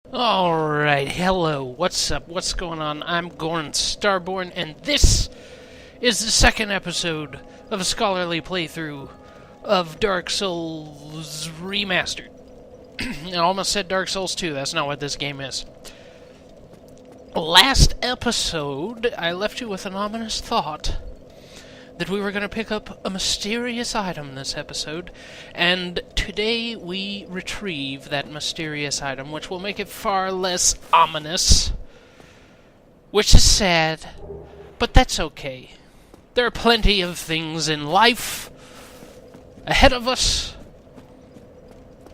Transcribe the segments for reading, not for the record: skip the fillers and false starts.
Alright, hello, what's up, what's going on? I'm Goran Starborn, and this is the second episode of a scholarly playthrough of Dark Souls Remastered. I almost said Dark Souls 2, that's not what this game is. Last episode, I left you with an ominous thought that we were going to pick up a mysterious item this episode, and today we retrieve that mysterious item, which will make it far less ominous, which is sad, but that's okay. There are plenty of things in life ahead of us,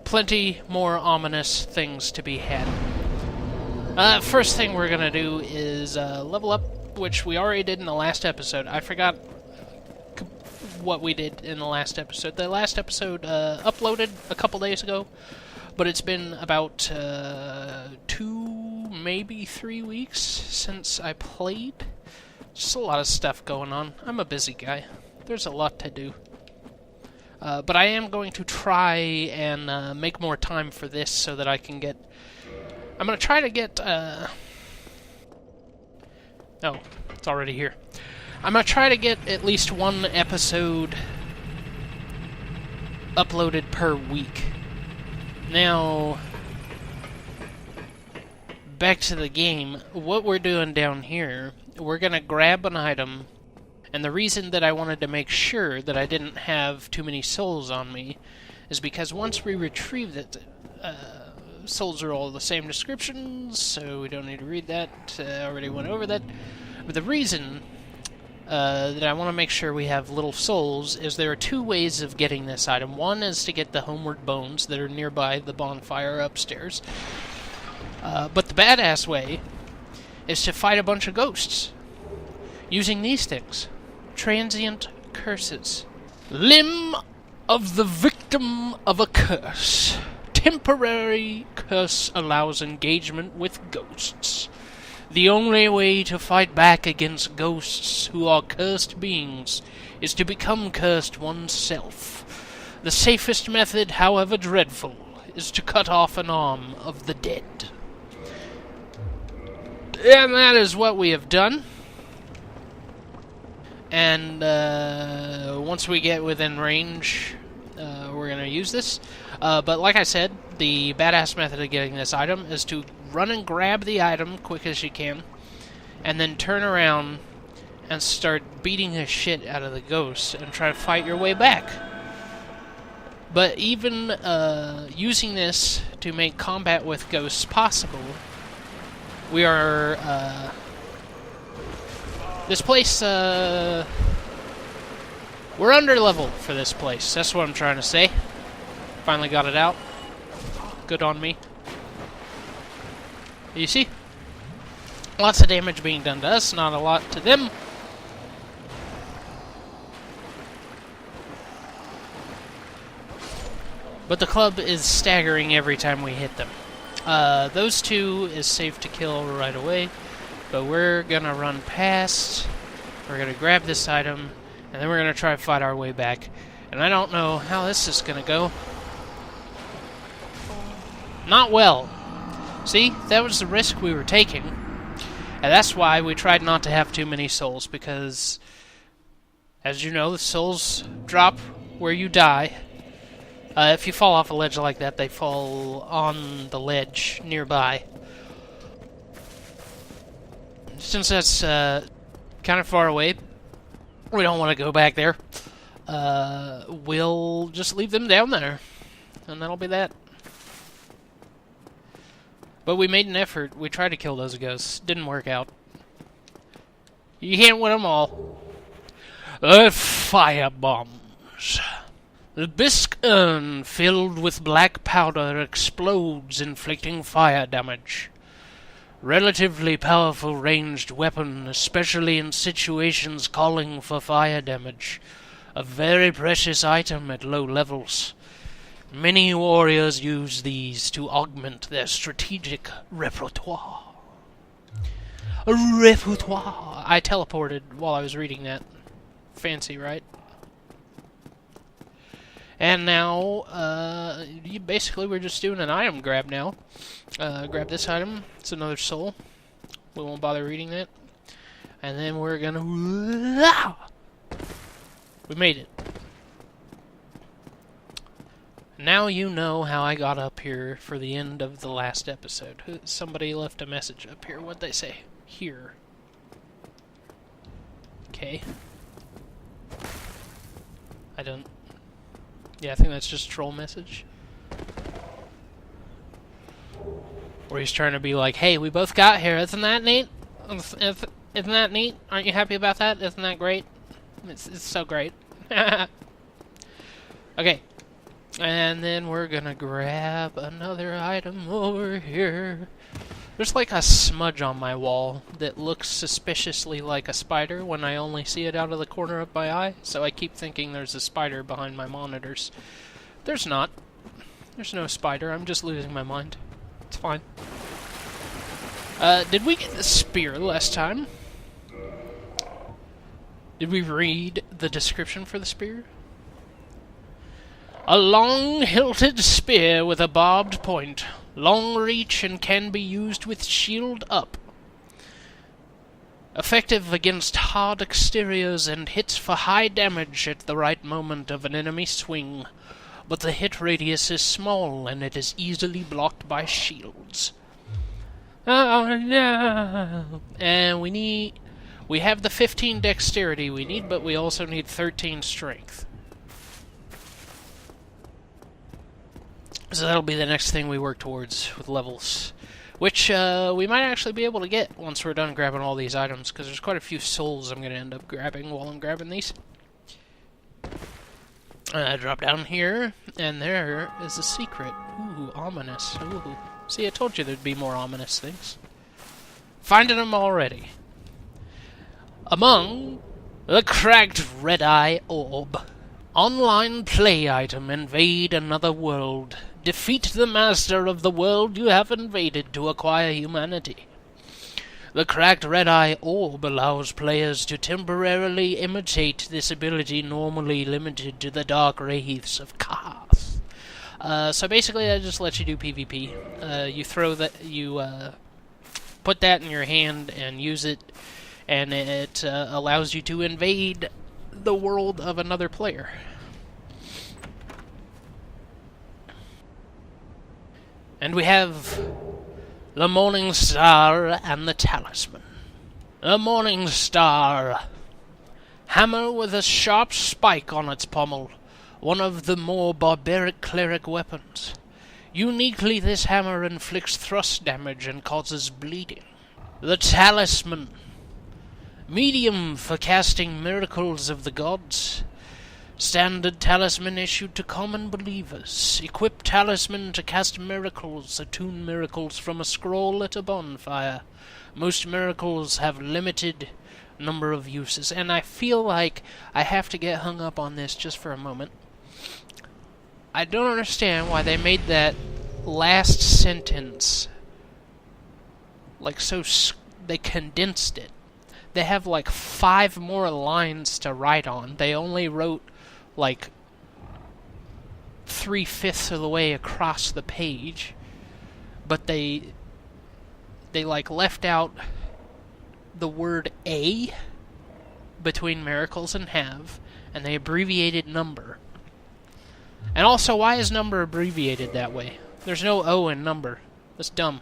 plenty more ominous things to be had. First thing we're going to do is level up, which we already did in the last episode. I forgot what we did in the last episode. The last episode uploaded a couple days ago, but it's been about 2, maybe 3 weeks since I played. Just a lot of stuff going on. I'm a busy guy. There's a lot to do. But I am going to try and make more time for this so that I can get... I'm going to try to get... Oh, it's already here. I'm going to try to get at least one episode uploaded per week. Now, back to the game. What we're doing down here, we're going to grab an item, and the reason that I wanted to make sure that I didn't have too many souls on me is because once we retrieve it, souls are all the same descriptions, so we don't need to read that. I already went over that. But the reason that I want to make sure we have little souls is there are 2 ways of getting this item. One is to get the homeward bones that are nearby the bonfire upstairs. But the badass way is to fight a bunch of ghosts using these things. Transient curses. Limb of the victim of a curse. Temporary curse allows engagement with ghosts. The only way to fight back against ghosts who are cursed beings is to become cursed oneself. The safest method, however dreadful, is to cut off an arm of the dead. And that is what we have done. And once we get within range, we're going to use this. But like I said, the badass method of getting this item is to run and grab the item quick as you can, and then turn around and start beating the shit out of the ghosts and try to fight your way back. But even using this to make combat with ghosts possible, we are... this place... we're under level for this place. That's what I'm trying to say. Finally got it out. Good on me. You see? Lots of damage being done to us, not a lot to them. But the club is staggering every time we hit them. Those 2 is safe to kill right away, but we're gonna run past, we're gonna grab this item, and then we're gonna try to fight our way back. And I don't know how this is gonna go. Not well. See, that was the risk we were taking. And that's why we tried not to have too many souls, because, as you know, the souls drop where you die. If you fall off a ledge like that, they fall on the ledge nearby. Since that's kind of far away, we don't want to go back there. We'll just leave them down there, and that'll be that. But we made an effort. We tried to kill those ghosts. Didn't work out. You can't win them all. Fire bombs. The bisque urn filled with black powder explodes, inflicting fire damage. Relatively powerful ranged weapon, especially in situations calling for fire damage. A very precious item at low levels. Many warriors use these to augment their strategic repertoire. A repertoire! I teleported while I was reading that. Fancy, right? And now, basically we're just doing an item grab now. Grab this item. It's another soul. We won't bother reading that. And then we're gonna... We made it. Now you know how I got up here for the end of the last episode. Somebody left a message up here. What'd they say? Here. Okay. I don't... Yeah, I think that's just a troll message. Where he's trying to be like, hey, we both got here. Isn't that neat? Isn't that neat? Aren't you happy about that? Isn't that great? It's so great. Okay. And then we're gonna grab another item over here. There's like a smudge on my wall that looks suspiciously like a spider when I only see it out of the corner of my eye, so I keep thinking there's a spider behind my monitors. There's not. There's no spider, I'm just losing my mind. It's fine. Did we get the spear last time? Did we read the description for the spear? A long-hilted spear with a barbed point. Long reach and can be used with shield up. Effective against hard exteriors and hits for high damage at the right moment of an enemy swing. But the hit radius is small and it is easily blocked by shields. Oh no! And we have the 15 dexterity we need, but we also need 13 strength. So that'll be the next thing we work towards with levels. Which we might actually be able to get once we're done grabbing all these items, because there's quite a few souls I'm going to end up grabbing while I'm grabbing these. Drop down here, and there is a secret. Ooh, ominous. Ooh. See, I told you there'd be more ominous things. Finding them already. Among the cracked red-eye orb. Online play item, invade another world. Defeat the master of the world you have invaded to acquire humanity. The cracked red-eye orb allows players to temporarily imitate this ability normally limited to the dark wraiths of Kath. So basically that just lets you do PvP. You throw that, you put that in your hand and use it, and it allows you to invade the world of another player. And we have the Morning Star and the Talisman. The Morning Star. Hammer with a sharp spike on its pommel. One of the more barbaric cleric weapons. Uniquely, this hammer inflicts thrust damage and causes bleeding. The Talisman. Medium for casting miracles of the gods. Standard talisman issued to common believers. Equip talisman to cast miracles. Attune miracles from a scroll at a bonfire. Most miracles have limited number of uses. And I feel like I have to get hung up on this just for a moment. I don't understand why they made that last sentence like so... They condensed it. They have like 5 more lines to write on. They only wrote like 3/5 of the way across the page, but they like left out the word A between miracles and have, and they abbreviated number. And also, why is number abbreviated that way? There's no O in number. That's dumb.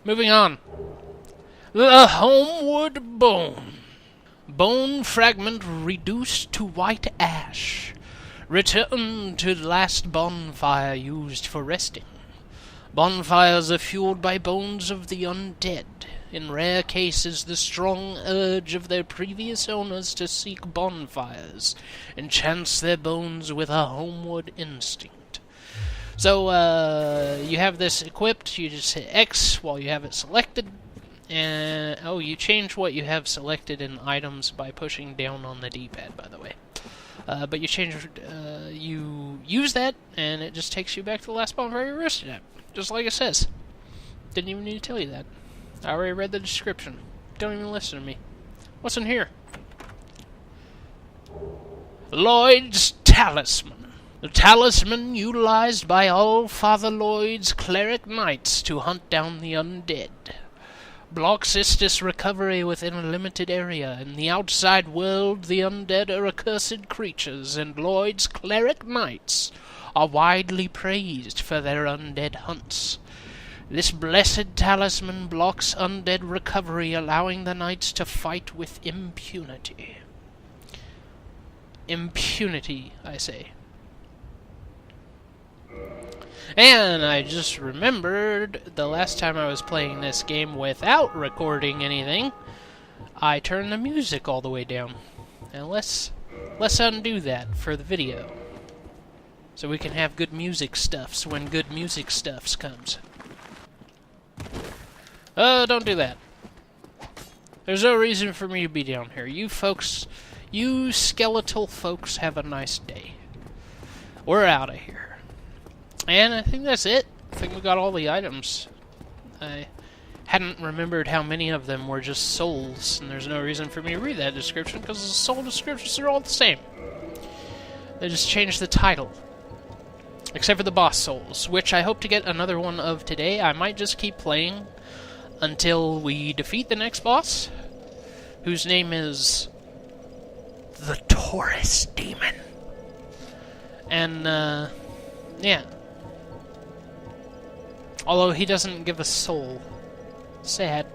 Moving on. The Homeward Bone. Bone fragment reduced to white ash. Return to the last bonfire used for resting. Bonfires are fueled by bones of the undead. In rare cases, the strong urge of their previous owners to seek bonfires enchants their bones with a homeward instinct. So, you have this equipped. You just hit X while you have it selected. And, oh, you change what you have selected in items by pushing down on the D-pad, by the way. But you change, you use that, and it just takes you back to the last bonfire you rested at. Just like it says. Didn't even need to tell you that. I already read the description. Don't even listen to me. What's in here? Lloyd's Talisman. The talisman utilized by all Father Lloyd's cleric knights to hunt down the undead. Blocks Istis recovery within a limited area. In the outside world, the undead are accursed creatures, and Lloyd's cleric knights are widely praised for their undead hunts. This blessed talisman blocks undead recovery, allowing the knights to fight with impunity. Impunity, I say. And I just remembered the last time I was playing this game without recording anything, I turned the music all the way down. And let's undo that for the video, so we can have good music stuffs when good music stuffs comes. Oh, don't do that. There's no reason for me to be down here. You folks, you skeletal folks, have a nice day. We're out of here. And I think that's it. I think we got all the items. I hadn't remembered how many of them were just souls, and there's no reason for me to read that description, because the soul descriptions are all the same. They just changed the title. Except for the boss souls, which I hope to get another one of today. I might just keep playing until we defeat the next boss, whose name is the Taurus Demon. And, yeah. Although he doesn't give a soul. Sad.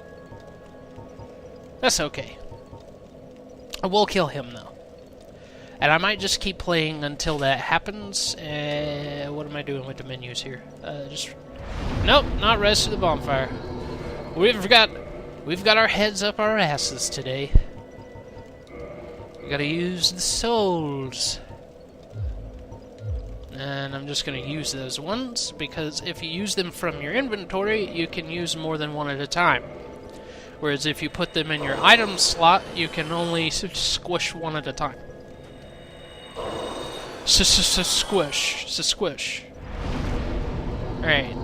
That's okay. I will kill him, though. And I might just keep playing until that happens. What am I doing with the menus here? Nope, not Res to the Bonfire. We've got our heads up our asses today. We gotta use the souls. And I'm just going to use those ones, because if you use them from your inventory, you can use more than one at a time. Whereas if you put them in your item slot, you can only squish one at a time. Squish. Squish. Alright.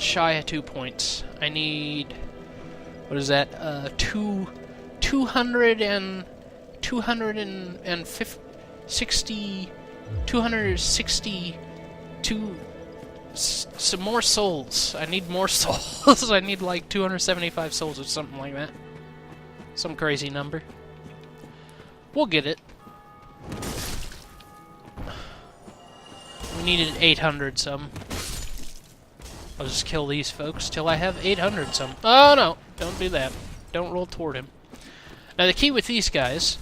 Shy of 2 points. I need... What is that? 262 some more souls. I need more souls. I need like 275 souls or something like that. Some crazy number. We'll get it. We needed 800 some. I'll just kill these folks till I have 800 some. Oh no, don't do that. Don't roll toward him. Now the key with these guys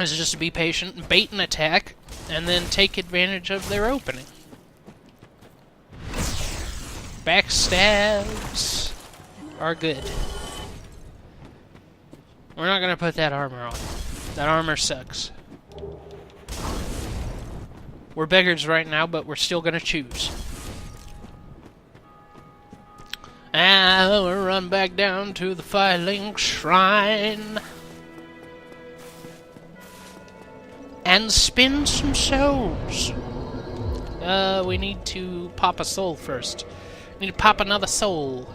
is just to be patient, bait an attack, and then take advantage of their opening. Backstabs are good. We're not gonna put that armor on. That armor sucks. We're beggars right now, but we're still gonna choose. And we'll run back down to the Firelink Shrine and spin some souls. We need to pop a soul first. We need to pop another soul.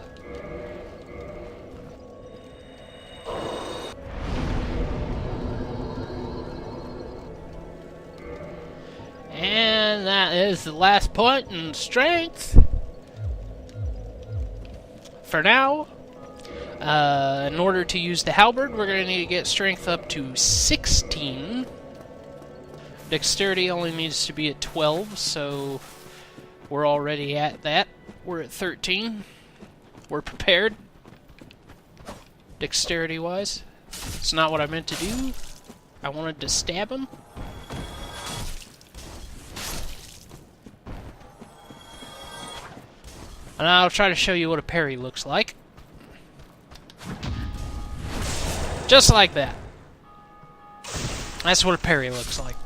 And that is the last point in strength. For now, in order to use the halberd, we're going to need to get strength up to 16. Dexterity only needs to be at 12, so we're already at that. We're at 13. We're prepared, dexterity-wise. It's not what I meant to do. I wanted to stab him. And I'll try to show you what a parry looks like. Just like that. That's what a parry looks like.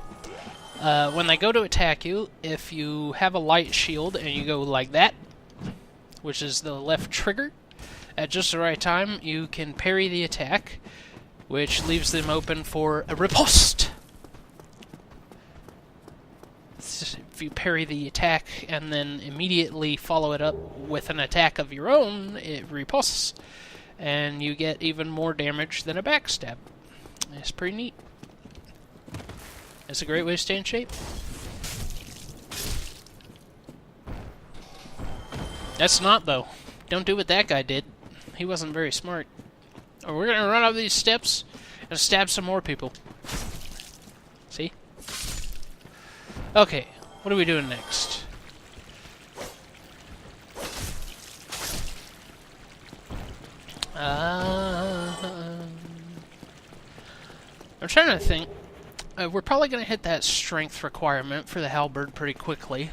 When they go to attack you, if you have a light shield and you go like that, which is the left trigger, at just the right time, you can parry the attack, which leaves them open for a riposte. If you parry the attack and then immediately follow it up with an attack of your own, it ripostes, and you get even more damage than a backstab. It's pretty neat. That's a great way to stay in shape. That's not, though. Don't do what that guy did. He wasn't very smart. Or we're gonna run up these steps and stab some more people. See? Okay, what are we doing next? I'm trying to think. We're probably going to hit that strength requirement for the halberd pretty quickly.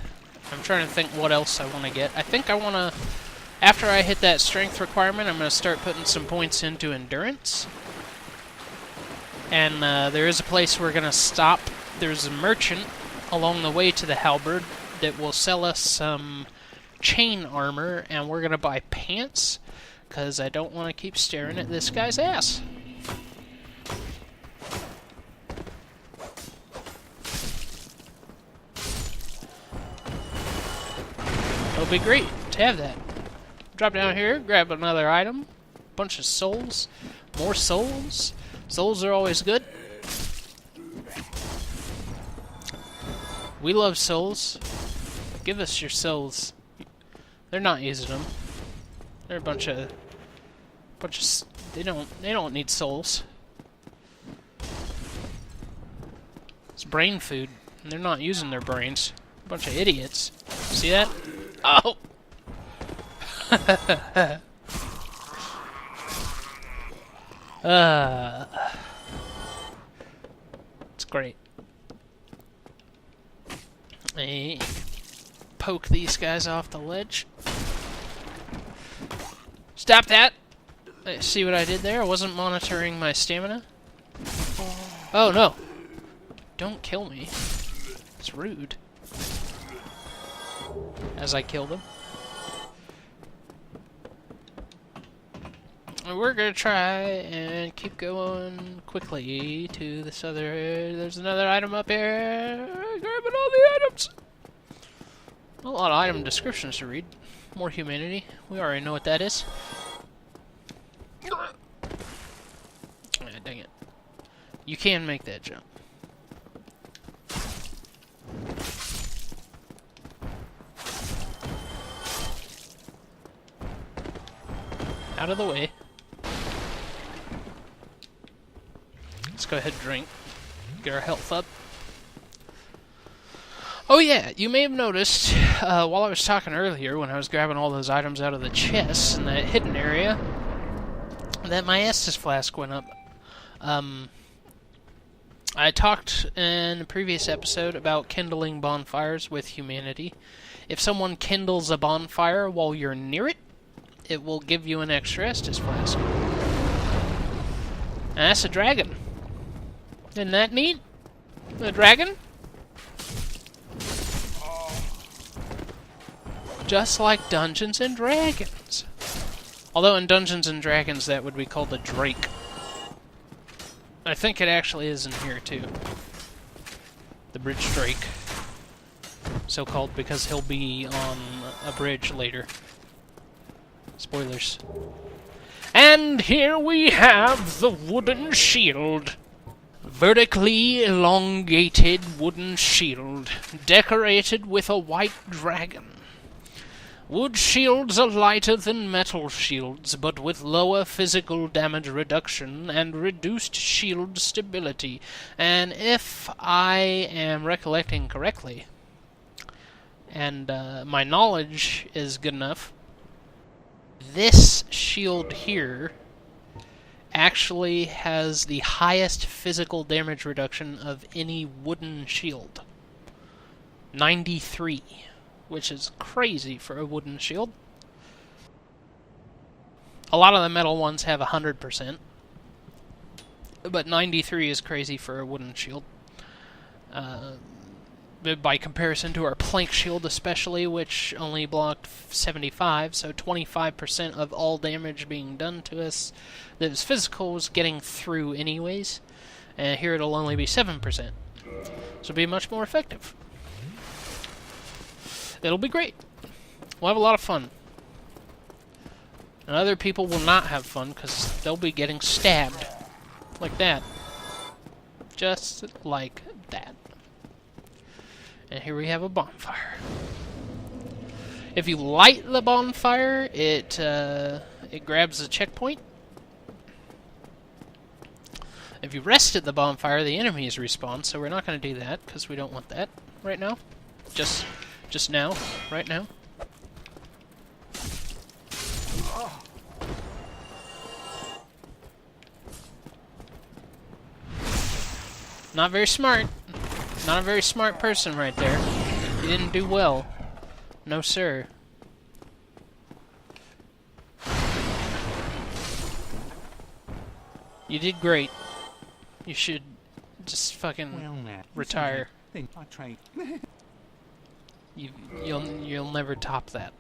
I'm trying to think what else I want to get. I think I want to... After I hit that strength requirement, I'm going to start putting some points into endurance. And there is a place we're going to stop. There's a merchant along the way to the halberd that will sell us some chain armor, and we're going to buy pants, because I don't want to keep staring at this guy's ass. It'll be great to have that. Drop down here, grab another item, bunch of souls, more souls. Souls are always good. We love souls. Give us your souls. They're not using them. They're a bunch of they don't need souls. It's brain food. And they're not using their brains. A bunch of idiots. See that? Oh! It's great. Hey, poke these guys off the ledge. Stop that! See what I did there? I wasn't monitoring my stamina. Oh no! Don't kill me. It's rude. As I kill them. We're gonna try and keep going quickly to this other... There's another item up here. Grabbing all the items. A lot of item descriptions to read. More humanity. We already know what that is. Ah, dang it. You can make that jump. Out of the way. Let's go ahead and drink. Get our health up. Oh yeah, you may have noticed while I was talking earlier when I was grabbing all those items out of the chests in that hidden area that my Estus flask went up. I talked in a previous episode about kindling bonfires with humanity. If someone kindles a bonfire while you're near it, it will give you an extra Estus flask. And that's a dragon. Isn't that neat? A dragon? Just like Dungeons and Dragons. Although in Dungeons and Dragons that would be called a drake. I think it actually is in here too. The bridge drake. So called because he'll be on a bridge later. Spoilers. And here we have the wooden shield. Vertically elongated wooden shield, decorated with a white dragon. Wood shields are lighter than metal shields, but with lower physical damage reduction and reduced shield stability. And if I am recollecting correctly, and my knowledge is good enough, this shield here actually has the highest physical damage reduction of any wooden shield. 93, which is crazy for a wooden shield. A lot of the metal ones have 100%, but 93 is crazy for a wooden shield. By comparison to our plank shield especially, which only blocked 75, so 25% of all damage being done to us that was physical was getting through anyways, and here it'll only be 7%. So it'll be much more effective. It'll be great. We'll have a lot of fun. And other people will not have fun because they'll be getting stabbed. Like that. Just like that. And here we have a bonfire. If you light the bonfire, it grabs the checkpoint. If you rest at the bonfire, the enemies respawn, so we're not going to do that, because we don't want that right now. Just now, right now. Not very smart. Not a very smart person right there. You didn't do well. No, sir. You did great. You should just fucking retire. You'll never top that.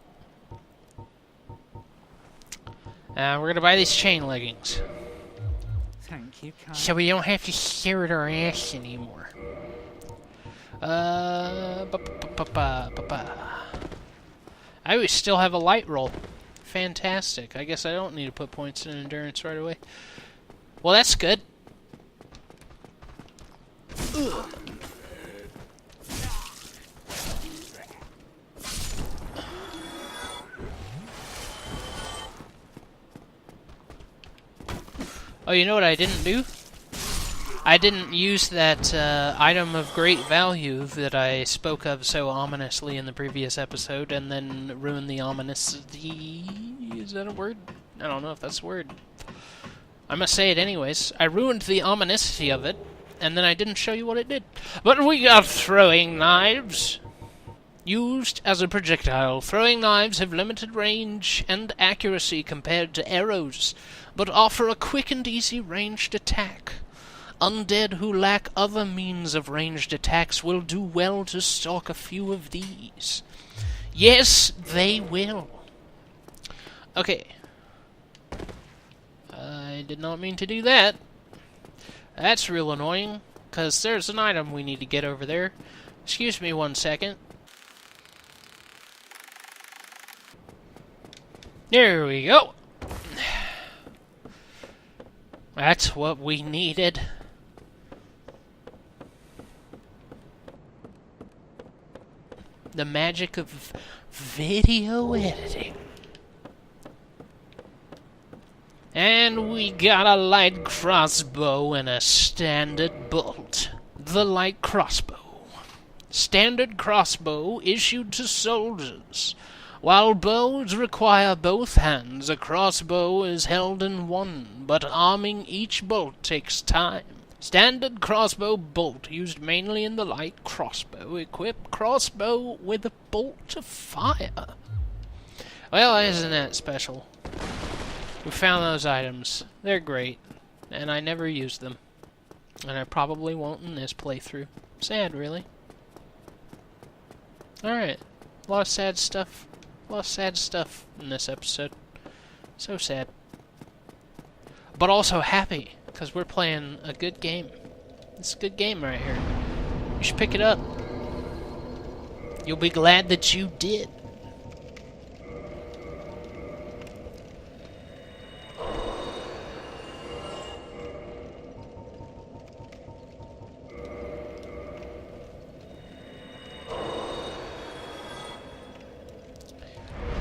We're gonna buy these chain leggings. Thank you, Kyle. So we don't have to stare at our ass anymore. I still have a light roll. Fantastic. I guess I don't need to put points in endurance right away. Well, that's good. Ugh. Oh, you know what I didn't do? I didn't use that item of great value that I spoke of so ominously in the previous episode, and then ruin the ominous-y... Is that a word? I don't know if that's a word. I must say it anyways. I ruined the ominousity of it, and then I didn't show you what it did. But we got throwing knives. Used as a projectile, throwing knives have limited range and accuracy compared to arrows, but offer a quick and easy ranged attack. Undead who lack other means of ranged attacks will do well to stock a few of these. Yes, they will. Okay. I did not mean to do that. That's real annoying, because there's an item we need to get over there. Excuse me 1 second. There we go. That's what we needed. The magic of video editing. And we got a light crossbow and a standard bolt. The light crossbow. Standard crossbow issued to soldiers. While bows require both hands, a crossbow is held in one, but arming each bolt takes time. Standard crossbow bolt used mainly in the light crossbow. Equip crossbow with a bolt to fire. Well, isn't that special? We found those items. They're great, and I never used them. And I probably won't in this playthrough. Sad, really. Alright. A lot of sad stuff. A lot of sad stuff in this episode. So sad. But also happy, because we're playing a good game. It's a good game right here. You should pick it up. You'll be glad that you did.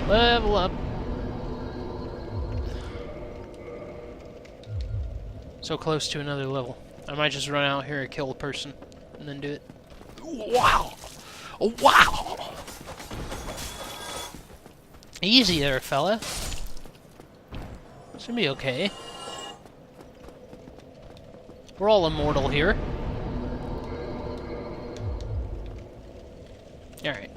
Level up. So close to another level. I might just run out here and kill a person and then do it. Wow! Wow! Easy there, fella. It's gonna be okay. We're all immortal here. Alright.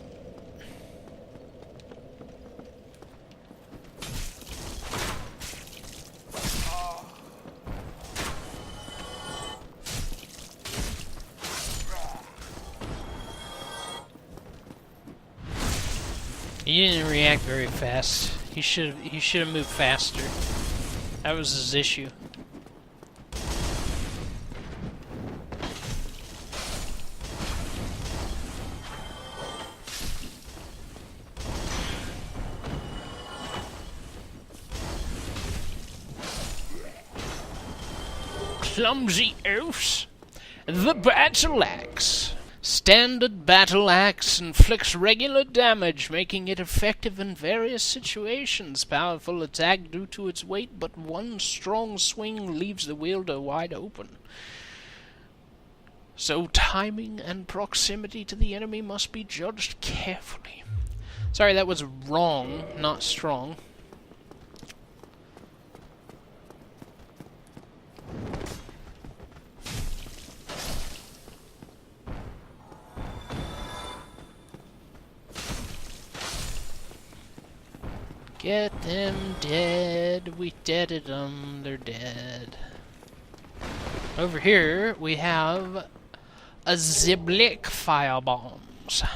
He didn't react very fast. He should have moved faster. That was his issue. Clumsy elves. The battle axe. Standard battle axe inflicts regular damage, making it effective in various situations. Powerful attack due to its weight, but one strong swing leaves the wielder wide open. So timing and proximity to the enemy must be judged carefully. Sorry, that was wrong, not strong. Get them dead. We deaded them. They're dead. Over here, we have a Ziblik firebombs,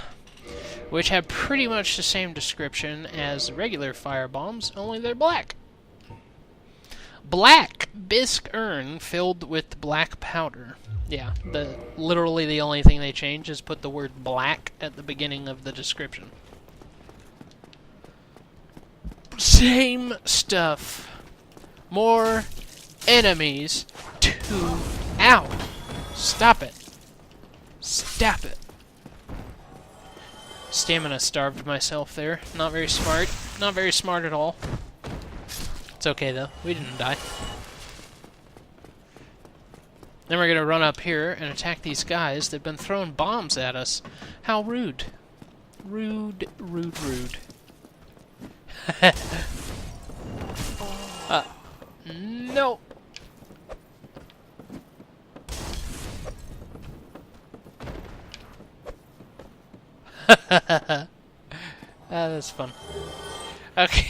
which have pretty much the same description as regular firebombs, only they're black. Black bisque urn filled with black powder. Yeah, literally the only thing they changed is put the word black at the beginning of the description. Same stuff. More enemies to... Ow! Stop it. Stop it. Stamina starved myself there. Not very smart. Not very smart at all. It's okay though. We didn't die. Then we're gonna run up here and attack these guys that've been throwing bombs at us. How rude. Rude, rude, rude. No. That's fun. Okay.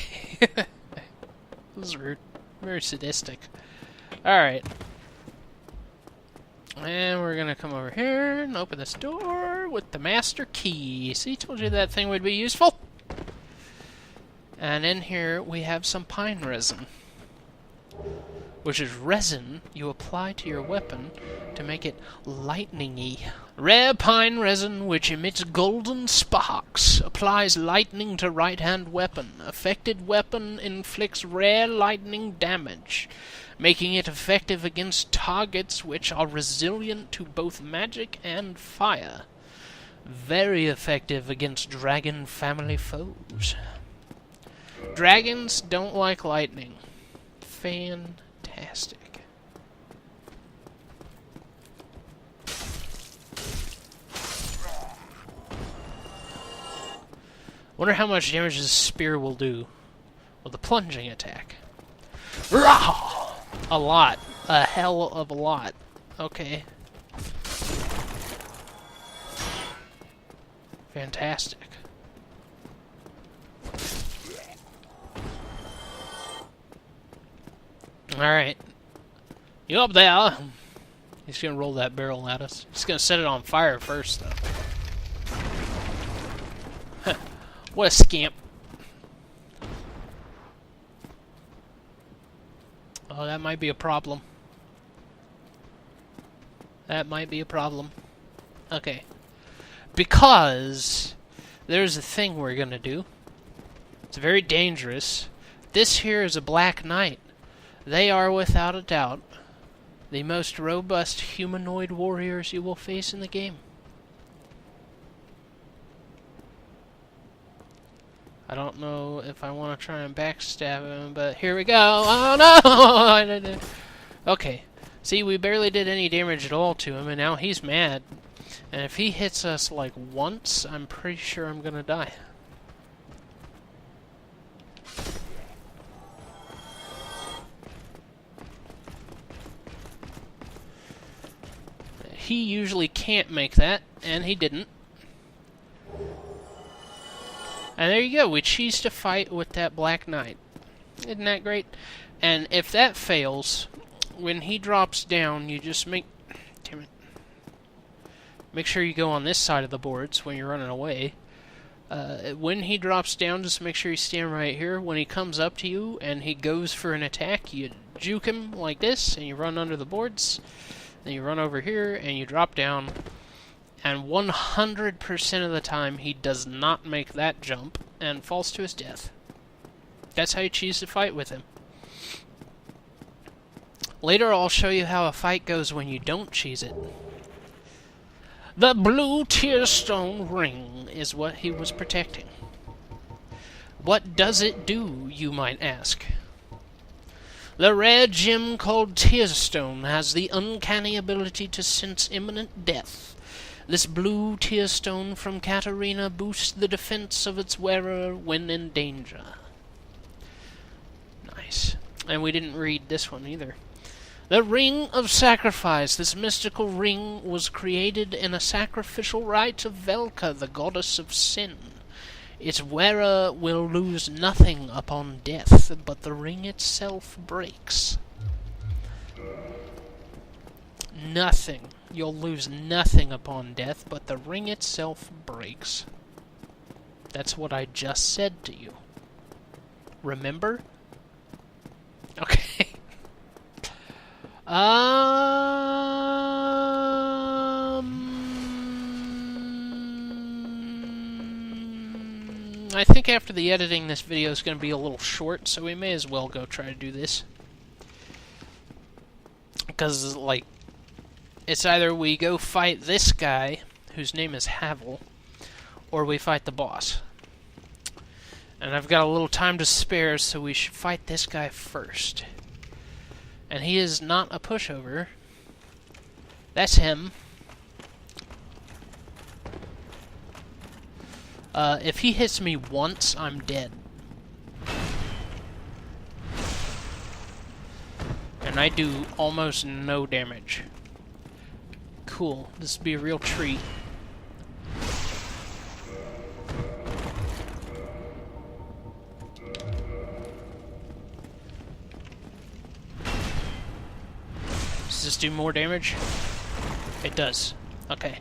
This is rude. Very sadistic. Alright. And we're gonna come over here and open this door with the master key. See, told you that thing would be useful. And in here we have some pine resin, which is resin you apply to your weapon to make it lightning-y. Rare pine resin which emits golden sparks, applies lightning to right-hand weapon. Affected weapon inflicts rare lightning damage, making it effective against targets which are resilient to both magic and fire. Very effective against dragon family foes. Dragons don't like lightning. Fantastic. Wonder how much damage this spear will do with the plunging attack. Rah! A lot. A hell of a lot. Okay. Fantastic. Alright. You up there? He's gonna roll that barrel at us. He's gonna set it on fire first, though. What a scamp. Oh, that might be a problem. That might be a problem. Okay. Because there's a thing we're gonna do. It's very dangerous. This here is a Black Knight. They are, without a doubt, the most robust humanoid warriors you will face in the game. I don't know if I want to try and backstab him, but here we go. Oh no! Okay. See, we barely did any damage at all to him, and now he's mad. And if he hits us like once, I'm pretty sure I'm gonna die. He usually can't make that, and he didn't. And there you go, we cheese to fight with that Black Knight. Isn't that great? And if that fails, when he drops down, you just make... Damn it. Make sure you go on this side of the boards when you're running away. When he drops down, just make sure you stand right here. When he comes up to you and he goes for an attack, you juke him like this, and you run under the boards. Then you run over here, and you drop down. And 100% of the time, he does not make that jump and falls to his death. That's how you choose to fight with him. Later, I'll show you how a fight goes when you don't cheese it. The blue tearstone ring is what he was protecting. What does it do, you might ask? The rare gem called Tearstone has the uncanny ability to sense imminent death. This blue tearstone from Katarina boosts the defense of its wearer when in danger. Nice. And we didn't read this one either. The Ring of Sacrifice. This mystical ring was created in a sacrificial rite of Velka, the goddess of sin. Its wearer will lose nothing upon death, but the ring itself breaks. Nothing. You'll lose nothing upon death, but the ring itself breaks. That's what I just said to you. Remember? Okay. I think after the editing, this video is going to be a little short, so we may as well go try to do this. Because, like, it's either we go fight this guy, whose name is Havel, or we fight the boss. And I've got a little time to spare, so we should fight this guy first. And he is not a pushover. That's him. If he hits me once, I'm dead. And I do almost no damage. Cool. This would be a real treat. Does this do more damage? It does. Okay.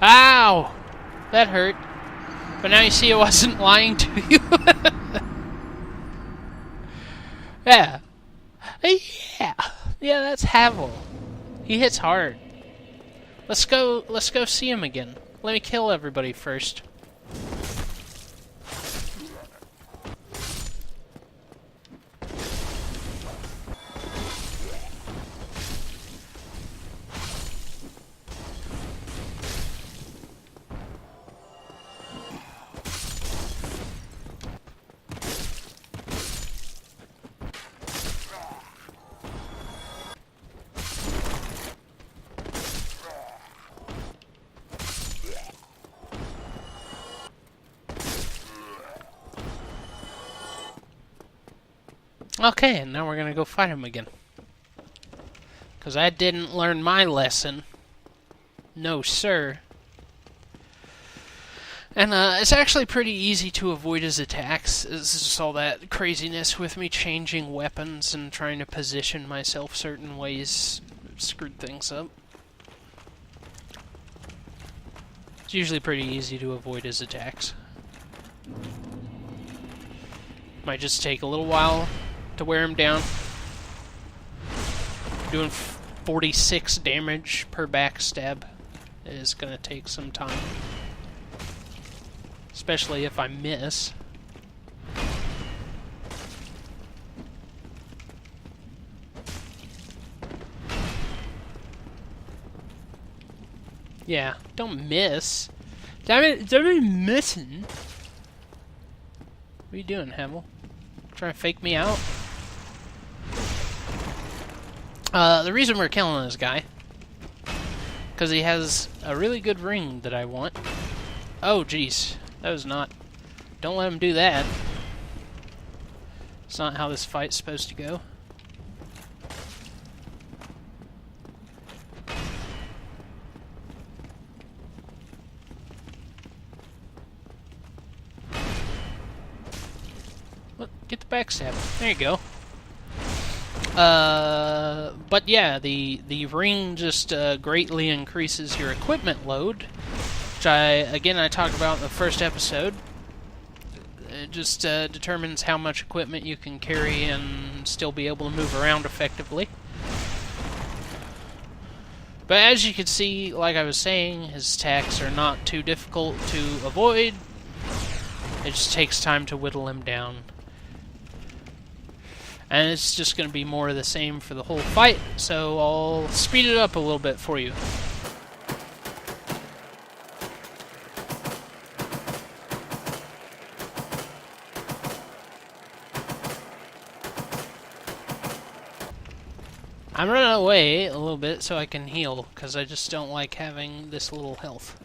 Ow! That hurt. But now you see I wasn't lying to you. Yeah. Yeah. Yeah, that's Havel. He hits hard. Let's go see him again. Let me kill everybody first. Okay, and now we're gonna go fight him again. Because I didn't learn my lesson. No, sir. And it's actually pretty easy to avoid his attacks. It's just all that craziness with me changing weapons and trying to position myself certain ways screwed things up. It's usually pretty easy to avoid his attacks. Might just take a little while to wear him down. Doing 46 damage per backstab is going to take some time. Especially if I miss. Yeah, don't miss. Damn it, don't be missing. What are you doing, Havel? Trying to fake me out? The reason we're killing this guy, because he has a really good ring that I want. Oh, jeez. That was not... Don't let him do that. It's not how this fight's supposed to go. Look, get the backstab. There you go. But yeah, the ring just greatly increases your equipment load, which I talked about in the first episode. It just determines how much equipment you can carry and still be able to move around effectively. But as you can see, like I was saying, his attacks are not too difficult to avoid. It just takes time to whittle him down. And it's just going to be more of the same for the whole fight, so I'll speed it up a little bit for you. I'm running away a little bit so I can heal, because I just don't like having this little health.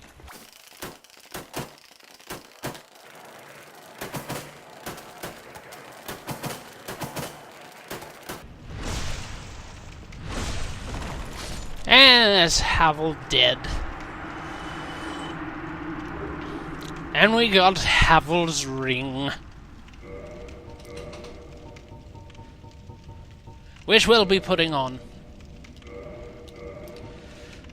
And that's Havel dead. And we got Havel's ring. Which we'll be putting on.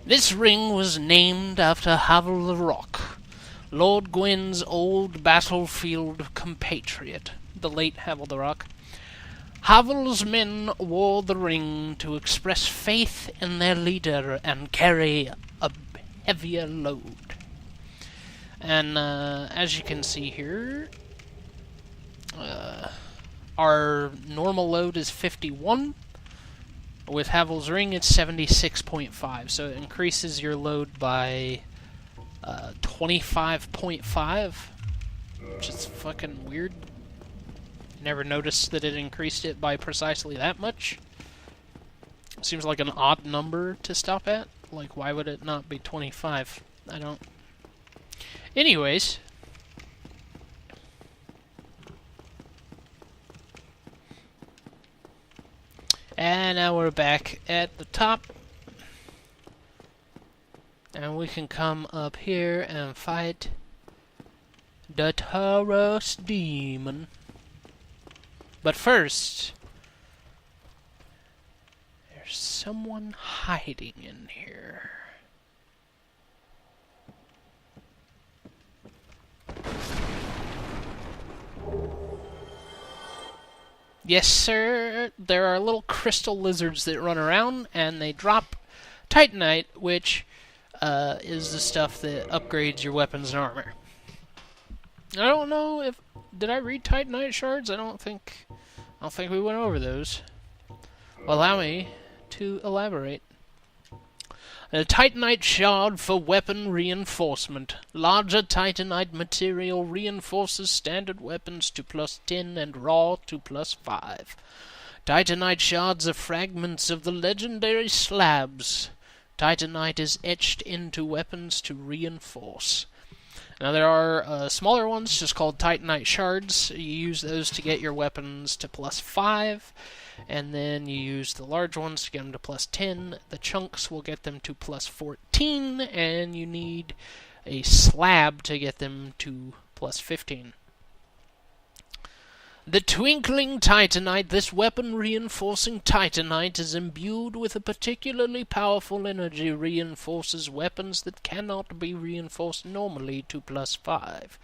This ring was named after Havel the Rock, Lord Gwyn's old battlefield compatriot, the late Havel the Rock. Havel's men wore the ring to express faith in their leader and carry a heavier load. And as you can see here, our normal load is 51. With Havel's ring, it's 76.5, so it increases your load by 25.5, which is fucking weird. Never noticed that it increased it by precisely that much. Seems like an odd number to stop at. Like, why would it not be 25? I don't... Anyways... And now we're back at the top. And we can come up here and fight the Taurus Demon. But first, there's someone hiding in here. Yes, sir, there are little crystal lizards that run around, and they drop Titanite, which is the stuff that upgrades your weapons and armor. I don't know if... Did I read Titanite shards? I don't think we went over those. Allow me to elaborate. A Titanite shard for weapon reinforcement. Larger Titanite material reinforces standard weapons to +10 and raw to +5. Titanite shards are fragments of the legendary slabs. Titanite is etched into weapons to reinforce. Now there are smaller ones just called Titanite shards. You use those to get your weapons to +5. And then you use the large ones to get them to +10. The chunks will get them to +14, and you need a slab to get them to +15. The Twinkling Titanite, this weapon-reinforcing Titanite, is imbued with a particularly powerful energy, reinforces weapons that cannot be reinforced normally to +5.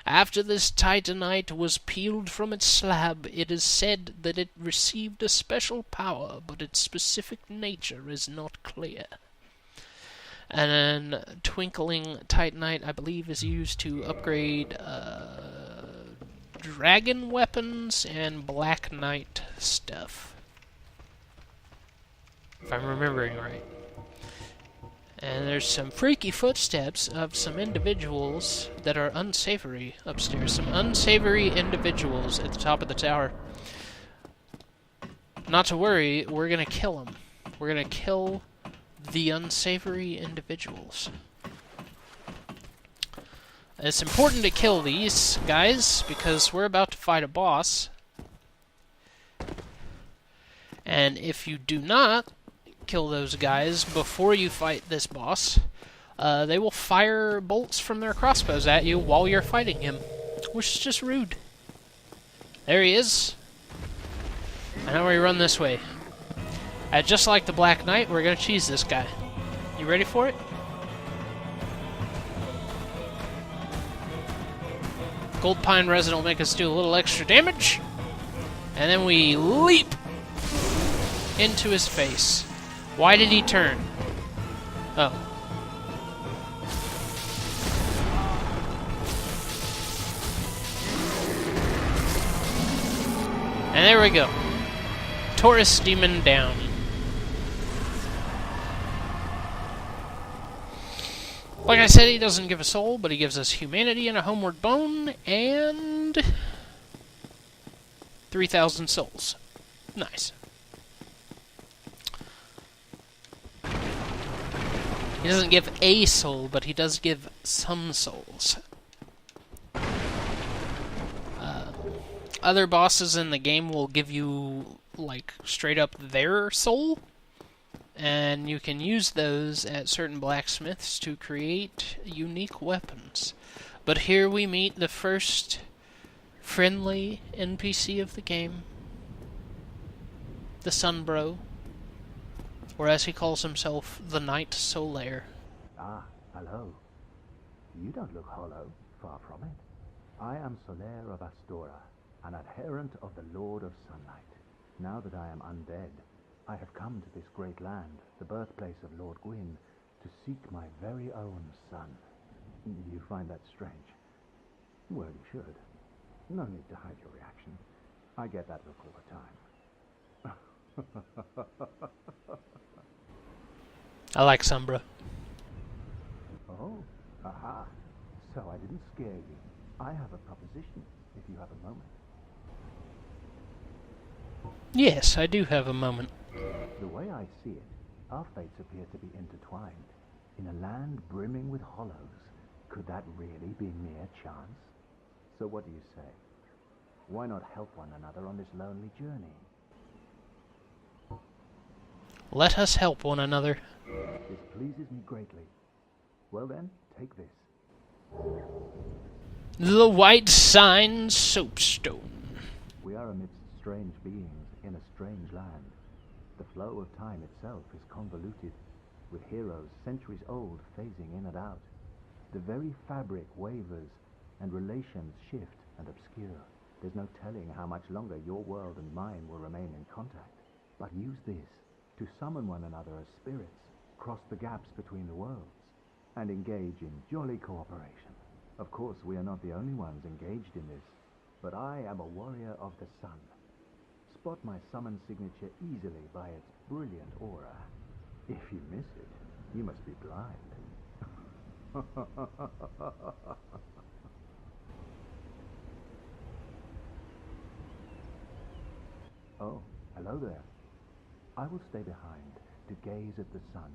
After this Titanite was peeled from its slab, it is said that it received a special power, but its specific nature is not clear. And then Twinkling Titanite, I believe, is used to upgrade dragon weapons and Black Knight stuff, if I'm remembering right. And there's some freaky footsteps of some individuals that are unsavory upstairs. Some unsavory individuals at the top of the tower. Not to worry, we're gonna kill them. We're gonna kill the unsavory individuals. It's important to kill these guys because we're about to fight a boss. And if you do not kill those guys before you fight this boss, they will fire bolts from their crossbows at you while you're fighting him, which is just rude. There he is. And now we run this way. And just like the Black Knight, we're gonna cheese this guy. You ready for it? Gold Pine Resin will make us do a little extra damage. And then we leap into his face. Why did he turn? Oh. And there we go. Taurus demon down. Like I said, he doesn't give a soul, but he gives us humanity and a homeward bone, and 3,000 souls. Nice. He doesn't give a soul, but he does give some souls. Other bosses in the game will give you, like, straight up their soul, and you can use those at certain blacksmiths to create unique weapons. But here we meet the first friendly NPC of the game, the Sunbro, or as he calls himself, the Knight Solaire. Ah, hello. You don't look hollow, far from it. I am Solaire of Astora, an adherent of the Lord of Sunlight. Now that I am undead, I have come to this great land, the birthplace of Lord Gwyn, to seek my very own son. You find that strange? Well, you should. No need to hide your reaction. I get that look all the time. I like Sombra. Oh, aha. So I didn't scare you. I have a proposition, if you have a moment. Yes, I do have a moment. The way I see it, our fates appear to be intertwined. In a land brimming with hollows, could that really be mere chance? So what do you say? Why not help one another on this lonely journey? Let us help one another. This pleases me greatly. Well then, take this. The White Sign Soapstone. We are amidst strange beings in a strange land. The flow of time itself is convoluted, with heroes centuries old phasing in and out. The very fabric wavers, and relations shift and obscure. There's no telling how much longer your world and mine will remain in contact. But use this to summon one another as spirits, cross the gaps between the worlds, and engage in jolly cooperation. Of course, we are not the only ones engaged in this, but I am a warrior of the sun. Spot my summon signature easily by its brilliant aura. If you miss it, you must be blind. Oh, hello there. I will stay behind to gaze at the sun.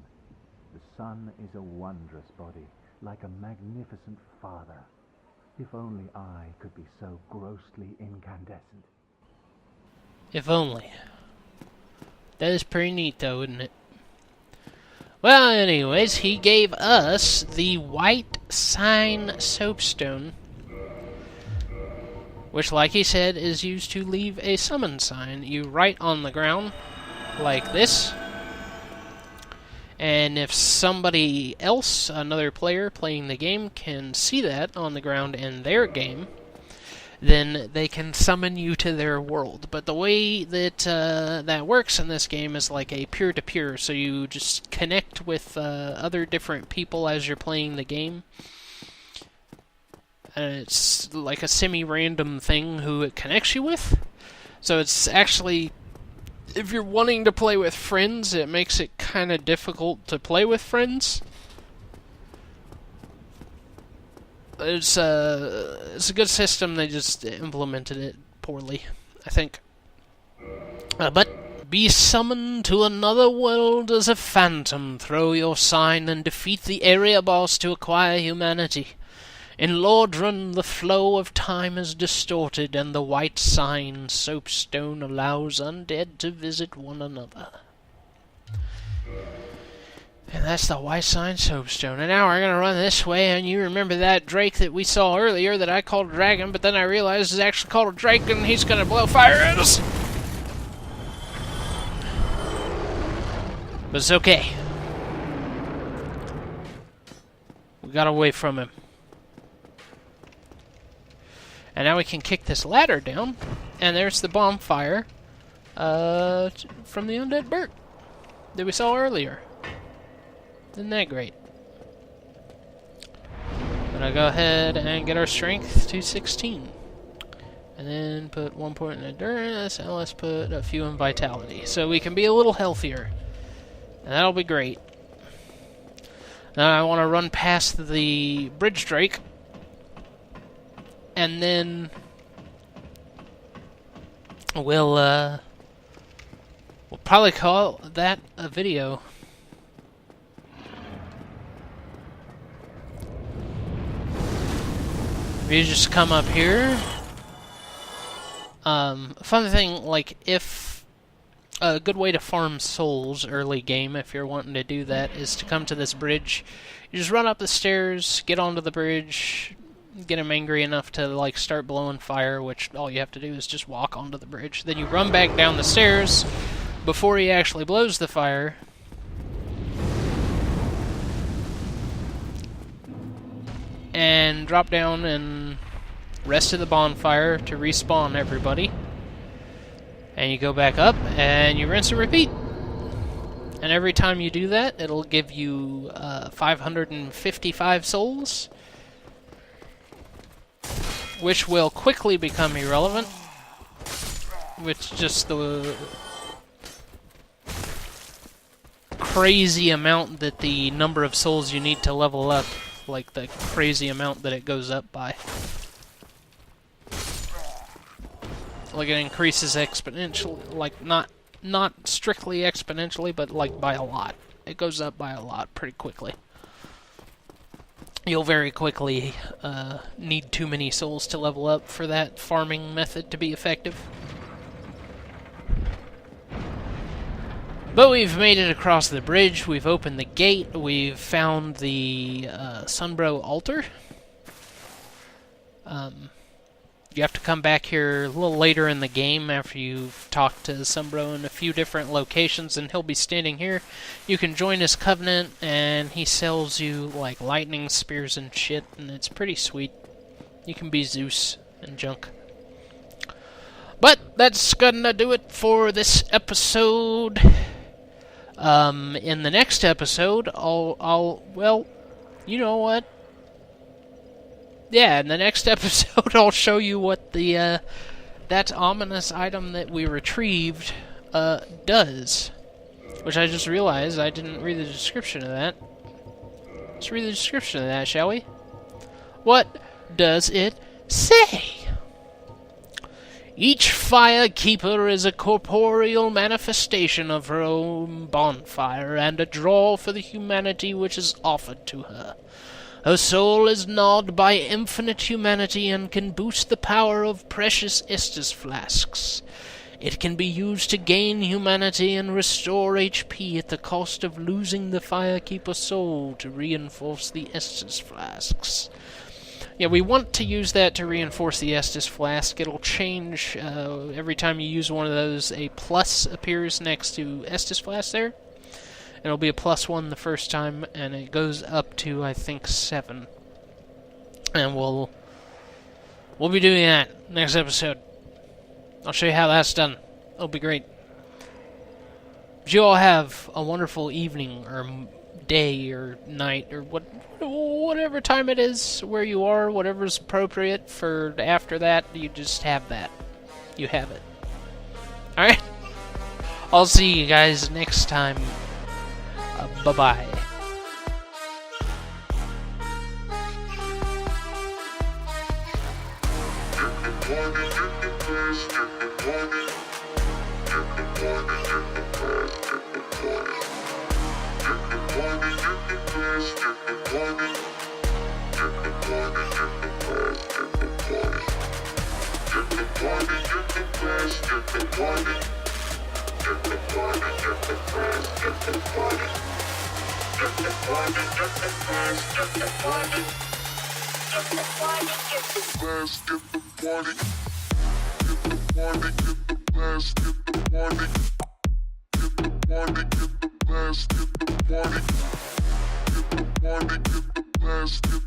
The sun is a wondrous body, like a magnificent father. If only I could be so grossly incandescent. If only. That is pretty neat, though, isn't it? Well, anyways, he gave us the White Sign Soapstone, which, like he said, is used to leave a summon sign. You write on the ground, like this, and if somebody else, another player playing the game, can see that on the ground in their game, then they can summon you to their world. But the way that that works in this game is like a peer-to-peer, so you just connect with other different people as you're playing the game. And it's like a semi-random thing who it connects you with. So it's actually, if you're wanting to play with friends, it makes it kind of difficult to play with friends. It's a good system, they just implemented it poorly, I think. But be summoned to another world as a phantom, throw your sign and defeat the area boss to acquire humanity. In Lordran, the flow of time is distorted, and the White Sign Soapstone allows undead to visit one another. And that's the White Sign Soapstone. And now we're going to run this way, and you remember that Drake that we saw earlier that I called a dragon, but then I realized is actually called a Drake, and he's going to blow fire at us. But it's okay. We got away from him. And now we can kick this ladder down, and there's the bonfire from the undead bird that we saw earlier. Isn't that great? I'm gonna go ahead and get our strength to 16. And then put 1 point in endurance, and let's put a few in vitality. So we can be a little healthier. And that'll be great. Now I want to run past the bridge drake. And then we'll probably call that a video. You just come up here. Fun thing, like, if a good way to farm souls early game, if you're wanting to do that, is to come to this bridge. You just run up the stairs, get onto the bridge, get him angry enough to, like, start blowing fire, which all you have to do is just walk onto the bridge. Then you run back down the stairs before he actually blows the fire. And drop down and rest of the bonfire to respawn everybody. And you go back up, and you rinse and repeat. And every time you do that, it'll give you 555 souls, which will quickly become irrelevant, with just the crazy amount that the number of souls you need to level up, like the crazy amount that it goes up by. Like, it increases exponentially, like, not strictly exponentially, but, like, by a lot. It goes up by a lot pretty quickly. You'll very quickly need too many souls to level up for that farming method to be effective. But we've made it across the bridge, we've opened the gate, we've found the Sunbro altar. You have to come back here a little later in the game after you've talked to Sunbro in a few different locations, and he'll be standing here. You can join his covenant, and he sells you, like, lightning spears and shit, and it's pretty sweet. You can be Zeus and junk. But that's gonna do it for this episode. In the next episode, well, you know what? Yeah, in the next episode, I'll show you what the, that ominous item that we retrieved, does. Which I just realized I didn't read the description of that. Let's read the description of that, shall we? What does it say? Each fire keeper is a corporeal manifestation of her own bonfire, and a draw for the humanity which is offered to her. Her soul is gnawed by infinite humanity and can boost the power of precious Estus flasks. It can be used to gain humanity and restore HP at the cost of losing the Firekeeper soul to reinforce the Estus flasks. Yeah, we want to use that to reinforce the Estus flask. It'll change every time you use one of those. A plus appears next to Estus flask there. It'll be a +1 the first time, and it goes up to, I think, 7. And we'll be doing that next episode. I'll show you how that's done. It'll be great. But you all have a wonderful evening, or day, or night, or whatever time it is where you are, whatever's appropriate for after that, you just have that. You have it. Alright? I'll see you guys next time. Bye-bye. Get the